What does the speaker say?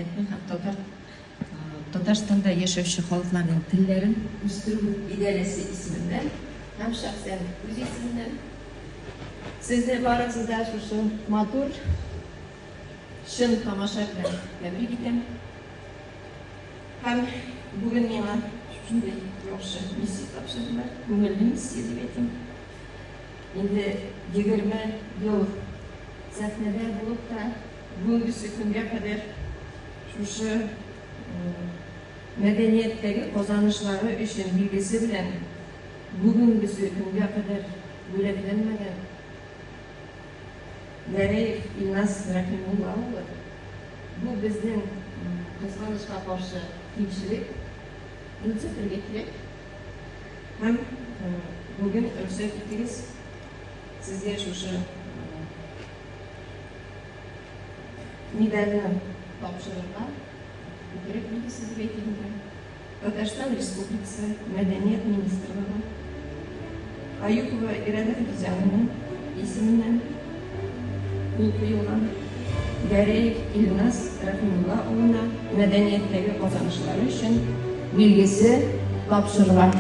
мәдәниятен һәм Татарстанда яшәүче халыкларның телләрен үстерү идарәсе исемендән һәм шәхсән үз исемемнән сезне барыгызны да шушы матур шын тамаша белән тәбрик итәм. Һәм бүген миңа шундый яхшы миссия тапшырдылар. Күңелле миссия дип әйтим. Инде 20 ел сәхнәдә булып та бүгенге көнгә кадәр шушы мәдәнияттәге казанышлары өчен билгесе белән бүгенге көнгә кадәр бүләкләнмәгән Гәрәев Илназ Рәхимулла улы бу безнең кызганычка каршы кимчелек үтсәтергә кирәк. Һәм бүген рөхсәт итегез сезгә шушы медальне тапшырырга үтереп билгесе дип әйтим. Татарстан Республикасы Мәдәният министрлыгы Аюпова Ирада Фирзановның исеменнән кул куелган Гәрәев Илназ Рәхимулла улына мәдәнияттәге казанышлары өчен билгесе тапшырыла.